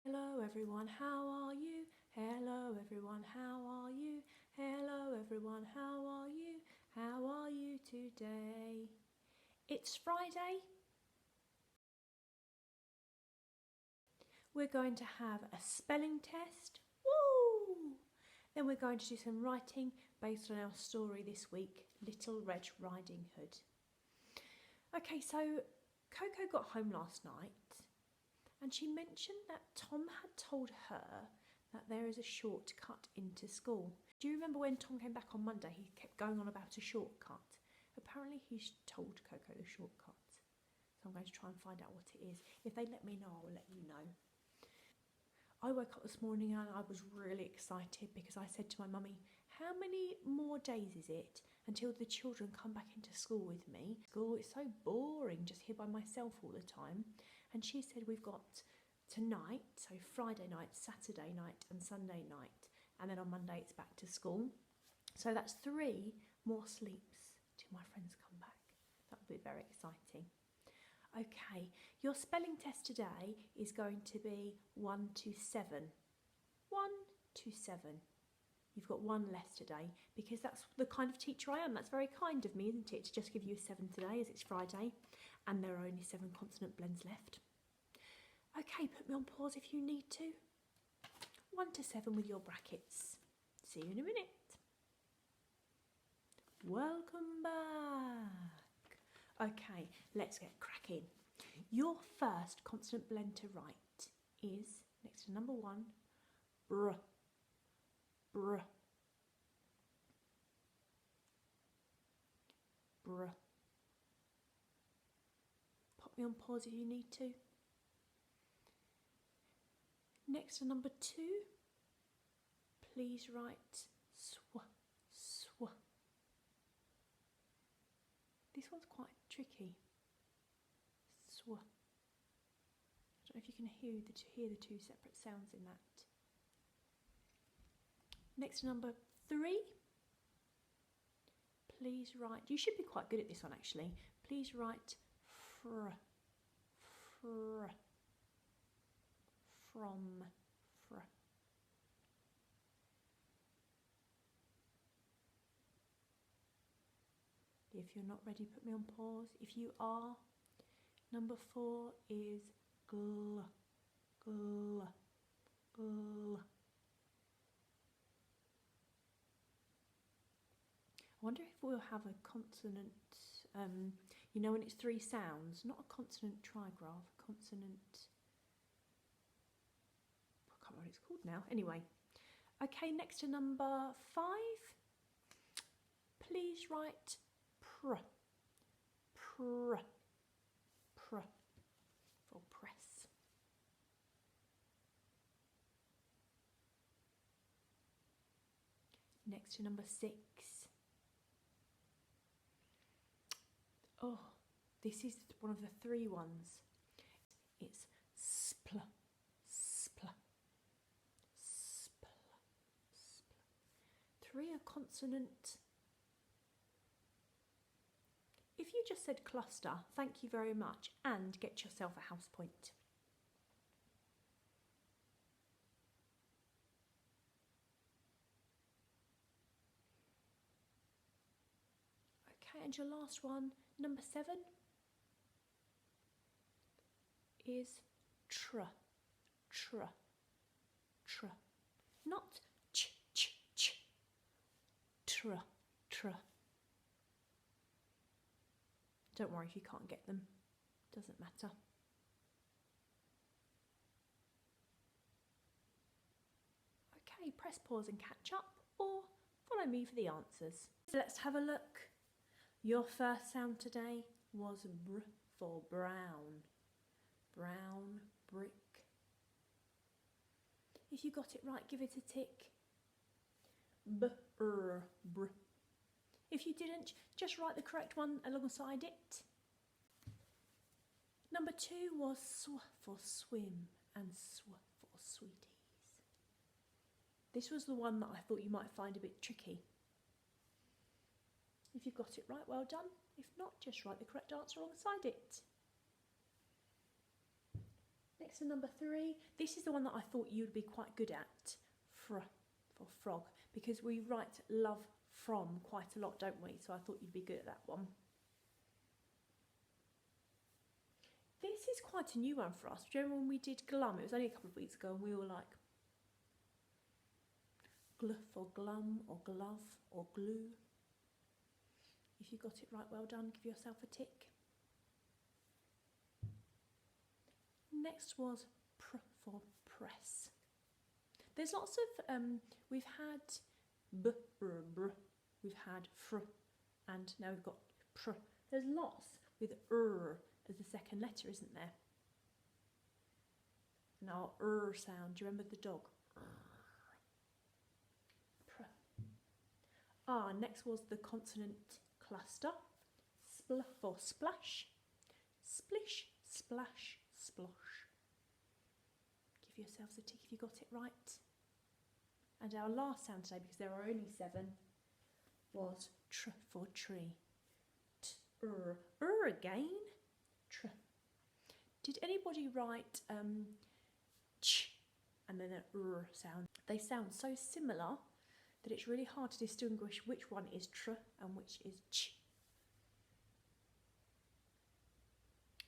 Hello everyone, how are you? Hello everyone, how are you? Hello everyone, how are you? How are you today? It's Friday. We're going to have a spelling test. Woo! Then we're going to do some writing based on our story this week, Little Red Riding Hood. Okay, so Coco got home last night and she mentioned that Tom had told her that there is a shortcut into school. Do you remember when Tom came back on Monday, he kept going on about a shortcut? Apparently he's told Coco the shortcut. So I'm going to try and find out what it is. If they let me know, I'll let you know. I woke up this morning and I was really excited because I said to my mummy, how many more days is it until the children come back into school with me? School is so boring just here by myself all the time. And she said we've got tonight, so Friday night, Saturday night and Sunday night. And then on Monday it's back to school. So that's 3 more sleeps till my friends come back. That will be very exciting. Okay, your spelling test today is going to be 1 to 7. 1 to 7. You've got 1 less today because that's the kind of teacher I am. That's very kind of me, isn't it, to just give you a 7 today as it's Friday and there are only 7 consonant blends left. Okay, put me on pause if you need to. 1 to 7 with your brackets. See you in a minute. Welcome back. Okay, let's get cracking. Your first consonant blend to write is, next to number 1, br, br, br. Pop me on pause if you need to. Next to number 2, please write sw, sw. This one's quite tricky. Sw. I don't know if you can hear the 2 separate sounds in that. Next to number 3, please write, you should be quite good at this one actually, please write fr, fr, from, fr. If you're not ready, put me on pause. If you are, number 4 is gl, gl, gl. I wonder if we'll have a consonant, you know when it's 3 sounds, not a consonant trigraph, a consonant, I can't remember what it's called now. Anyway, okay, next to number 5, please write pr, pr, pr, for press. Next to number 6. Oh, this is one of the 3 ones. It's spl, spl, spl, spl. 3 are consonant. If you just said cluster, thank you very much, and get yourself a house point. Okay, and your last one, number 7, is tr, tr, tr. Not ch, ch, ch, tr, tr. Don't worry if you can't get them, doesn't matter. Okay, press pause and catch up, or follow me for the answers. So let's have a look. Your first sound today was br for brown. Brown, brick. If you got it right, give it a tick. Br, br. If you didn't, just write the correct one alongside it. Number 2 was sw for swim and sw for sweeties. This was the one that I thought you might find a bit tricky. If you got it right, well done. If not, just write the correct answer alongside it. Next to number 3, this is the one that I thought you'd be quite good at, for frog, because we write love from quite a lot, don't we? So I thought you'd be good at that one. This is quite a new one for us. Do you remember when we did glum? It was only a couple of weeks ago and we were like gluff or glum or glove or glue. If you got it right, well done, give yourself a tick. Next was pr for press. There's lots of, we've had b, br, br, we've had fr, and now we've got pr. There's lots with as the second letter, isn't there? And our sound, do you remember the dog? Pr. Next was the consonant cluster. Spl for splash. Splish, splash, splosh. Give yourselves a tick if you got it right. And our last sound today, because there are only 7, was tr for tree. Again. Tr. Did anybody write ch and then an sound? They sound so similar that it's really hard to distinguish which one is tr and which is ch.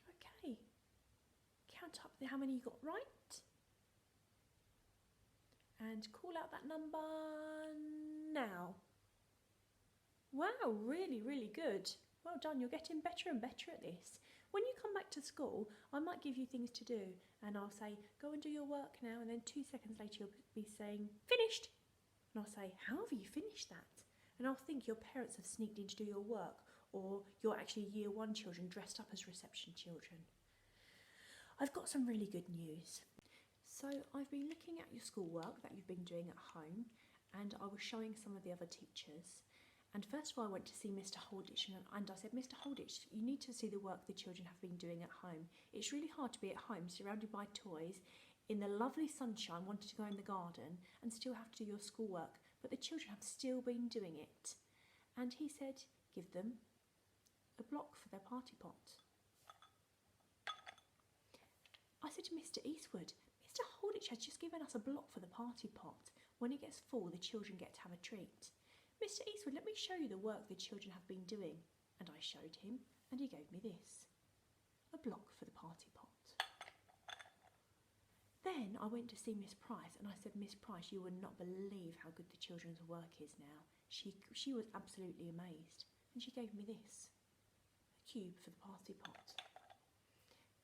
Okay, count up how many you got right and call out that number now. Wow, really, really good. Well done, you're getting better and better at this. When you come back to school, I might give you things to do and I'll say, go and do your work now, and then 2 seconds later you'll be saying, finished. And I'll say, how have you finished that? And I'll think your parents have sneaked in to do your work, or you're actually year 1 children dressed up as reception children. I've got some really good news. So I've been looking at your schoolwork that you've been doing at home, and I was showing some of the other teachers. And first of all, I went to see Mr. Holditch, and I said, Mr. Holditch, you need to see the work the children have been doing at home. It's really hard to be at home, surrounded by toys, in the lovely sunshine, wanting to go in the garden, and still have to do your schoolwork. But the children have still been doing it. And he said, give them a block for their party pot. I said to Mr. Eastwood, Mr. Holditch has just given us a block for the party pot. When it gets full, the children get to have a treat. Mr. Eastwood, let me show you the work the children have been doing. And I showed him, and he gave me this, a block for the party pot. Then I went to see Miss Price, and I said, Miss Price, you would not believe how good the children's work is now. She was absolutely amazed, and she gave me this, a cube for the party pot.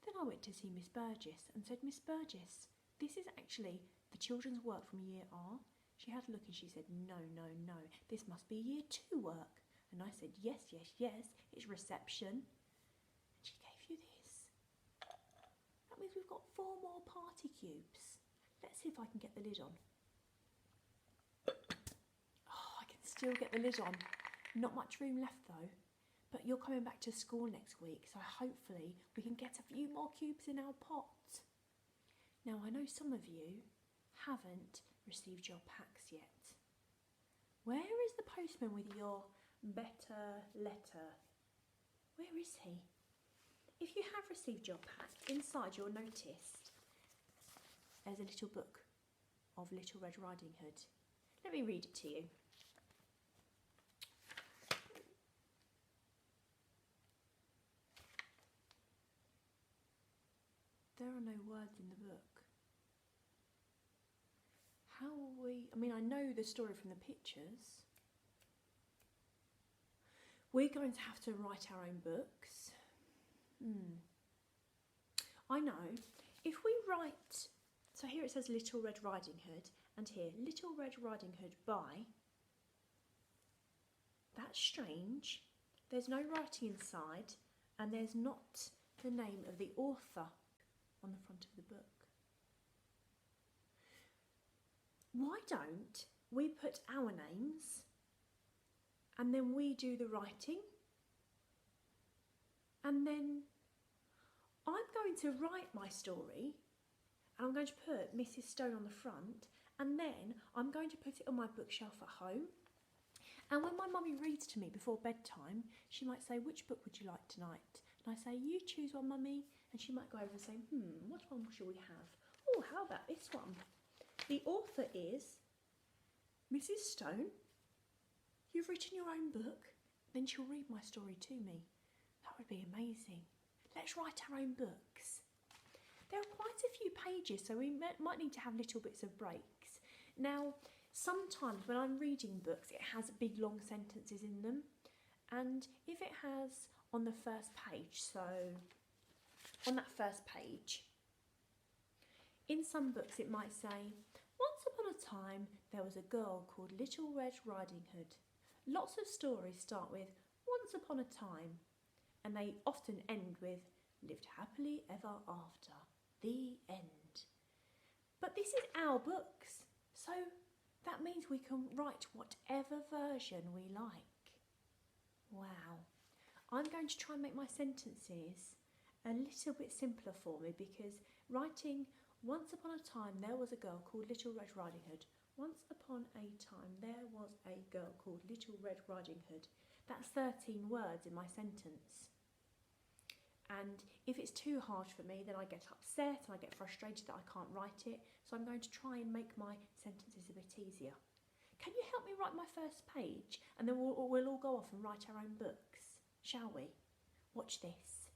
Then I went to see Miss Burgess and said, Miss Burgess, this is actually the children's work from year R. She had a look and she said, no, no, no, this must be year 2 work. And I said, yes, yes, yes, it's reception. And she gave you this. That means we've got 4 more party cubes. Let's see if I can get the lid on. Oh, I can still get the lid on. Not much room left though. But you're coming back to school next week, so hopefully we can get a few more cubes in our pot. Now, I know some of you haven't received your packs yet. Where is the postman with your better letter? Where is he? If you have received your pack, inside you'll notice there's a little book of Little Red Riding Hood. Let me read it to you. There are no words in the book. How will we... I mean, I know the story from the pictures. We're going to have to write our own books. I know. If we write... So here it says Little Red Riding Hood, and here, Little Red Riding Hood by... That's strange. There's no writing inside, and there's not the name of the author on the front of the book. Why don't we put our names and then we do the writing, and then I'm going to write my story and I'm going to put Mrs. Stone on the front, and then I'm going to put it on my bookshelf at home, and when my mummy reads to me before bedtime, she might say, which book would you like tonight? And I say, you choose one, mummy, And she might go over and say, what one shall we have? Oh, how about this one? The author is Mrs. Stone. You've written your own book? Then she'll read my story to me. That would be amazing. Let's write our own books. There are quite a few pages, so we might need to have little bits of breaks. Now, sometimes when I'm reading books, it has big long sentences in them. And if it has on the first page, so on that first page, in some books it might say, once upon a time there was a girl called Little Red Riding Hood. Lots of stories start with once upon a time, and they often end with lived happily ever after, the end. But this is our books, so that means we can write whatever version we like. Wow. I'm going to try and make my sentences a little bit simpler for me, because writing once upon a time there was a girl called Little Red Riding Hood. Once upon a time there was a girl called Little Red Riding Hood. That's 13 words in my sentence. And if it's too hard for me, then I get upset and I get frustrated that I can't write it. So I'm going to try and make my sentences a bit easier. Can you help me write my first page? And then we'll all go off and write our own books, shall we? Watch this.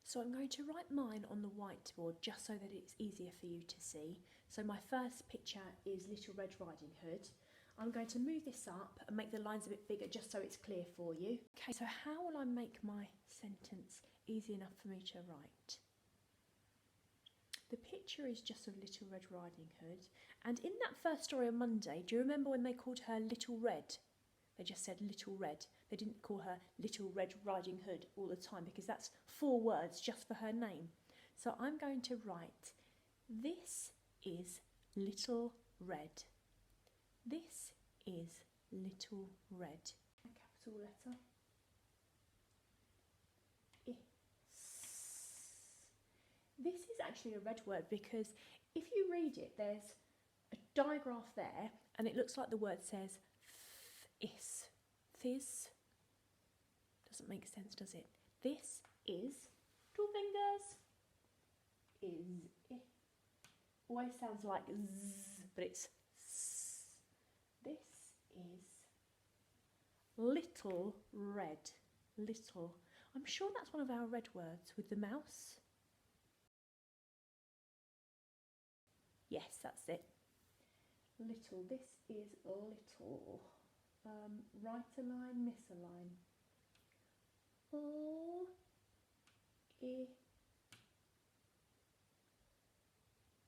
So I'm going to write mine on the whiteboard just so that it's easier for you to see. So my first picture is Little Red Riding Hood. I'm going to move this up and make the lines a bit bigger just so it's clear for you. Okay, so how will I make my sentence easy enough for me to write? The picture is just of Little Red Riding Hood, and in that first story on Monday, do you remember when they called her Little Red? They just said Little Red. They didn't call her Little Red Riding Hood all the time, because that's 4 words just for her name. So I'm going to write, this is Little Red. This is Little Red. A capital letter. This is actually a red word, because if you read it, there's a digraph there and it looks like the word says is. This doesn't make sense, does it? This is 2 fingers. Is. Always sounds like z, but it's s. This is Little Red. Little. I'm sure that's one of our red words with the mouse. Yes, that's it. Little. This is little. Write a line, miss a line.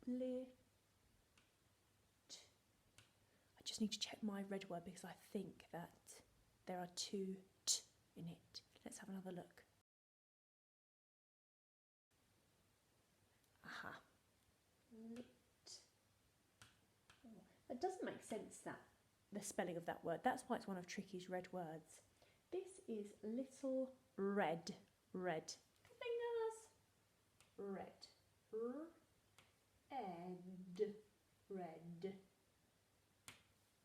Lit. I just need to check my red word because I think that there are 2 t in it. Let's have another look. Aha. Lit. Oh, that doesn't make sense, that the spelling of that word. That's why it's one of Tricky's red words. This is Little Red. Red. Fingers. Red. Red. Red.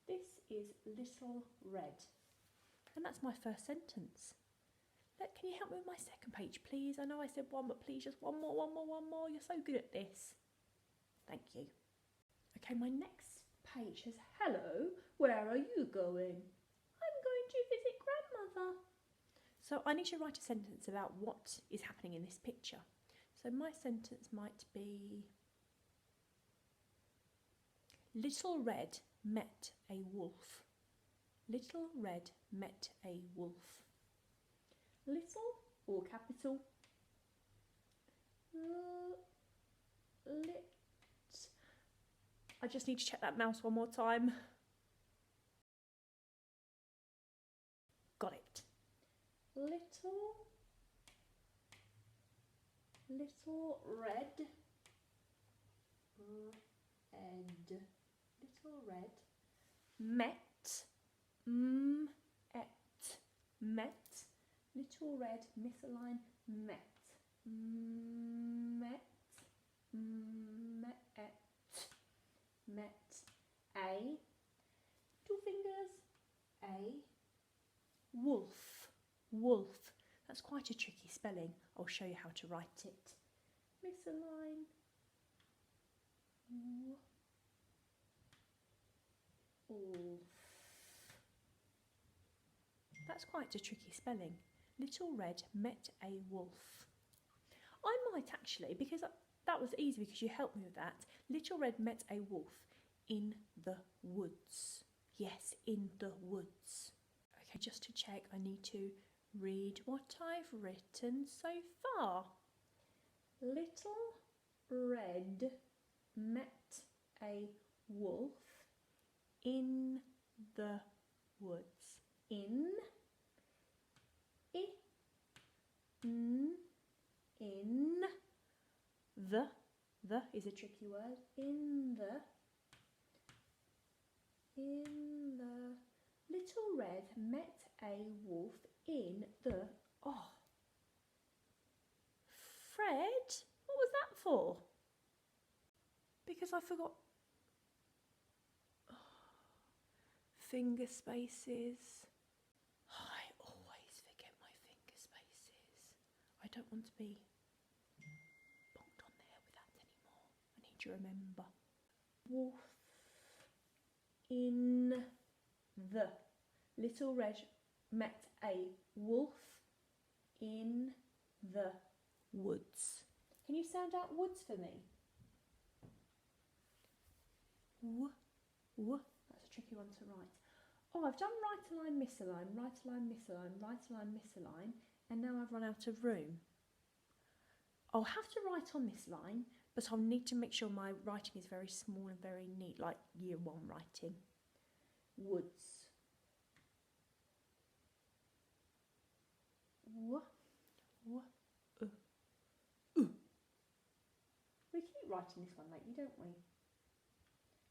This is Little Red. And that's my first sentence. Look, can you help me with my second page, please? I know I said 1, but please just one more. You're so good at this. Thank you. Okay, my next page says, hello, where are you going? I'm going to visit grandmother. So I need to write a sentence about what is happening in this picture. So my sentence might be, Little Red met a wolf. Little Red met a wolf. Little, all capital. Lit. I just need to check that mouse one more time. Got it. Little Red. And Little Red met. Met. Little Red, misaligned, met. Met a, 2 fingers, a wolf. Wolf. That's quite a tricky spelling. I'll show you how to write it. misaligned. Wolf. That's quite a tricky spelling. Little Red met a wolf. I might actually, because that was easy because you helped me with that. Little Red met a wolf in the woods. Yes, in the woods. Okay, just to check, I need to read what I've written so far. Little Red met a wolf in the woods. In the is a tricky word. In the Little Red met a wolf in the Fred, what was that for? Because I forgot finger spaces. I always forget my finger spaces. I don't want to be bonked on there with that anymore. I need to remember. Wolf in the. Little Red met a wolf in the woods. Can you sound out woods for me? That's a tricky one to write. Oh, I've done right align, misalign, right align, misalign, right align, misalign, and now I've run out of room. I'll have to write on this line, but I'll need to make sure my writing is very small and very neat, like year 1 writing. Woods. We keep writing this one lately, don't we?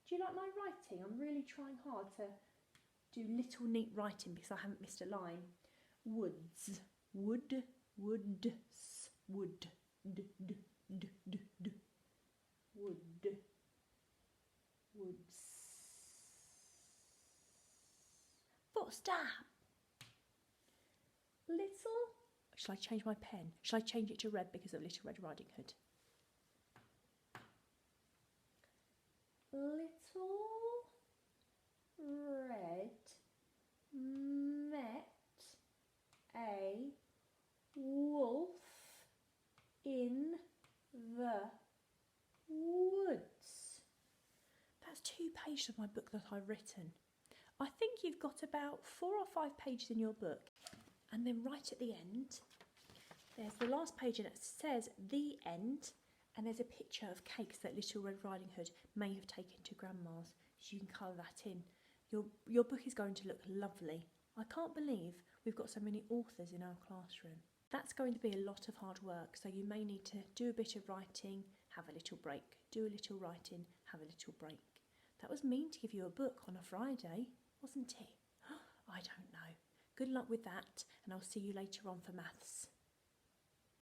Do you like my writing? I'm really trying hard to do little neat writing because I haven't missed a line. Woods. Wood. Woods. Wood. Wood. Woods. Full stop. Little. Shall I change my pen? Shall I change it to red because of Little Red Riding Hood? Little Red met a wolf in the woods. That's 2 pages of my book that I've written. I think you've got about 4 or 5 pages in your book. And then right at the end, there's the last page and it says the end. And there's a picture of cakes that Little Red Riding Hood may have taken to Grandma's, so you can colour that in. Your book is going to look lovely. I can't believe we've got so many authors in our classroom. That's going to be a lot of hard work, so you may need to do a bit of writing, have a little break, do a little writing, have a little break. That was mean to give you a book on a Friday, wasn't it? I don't know. Good luck with that, and I'll see you later on for maths.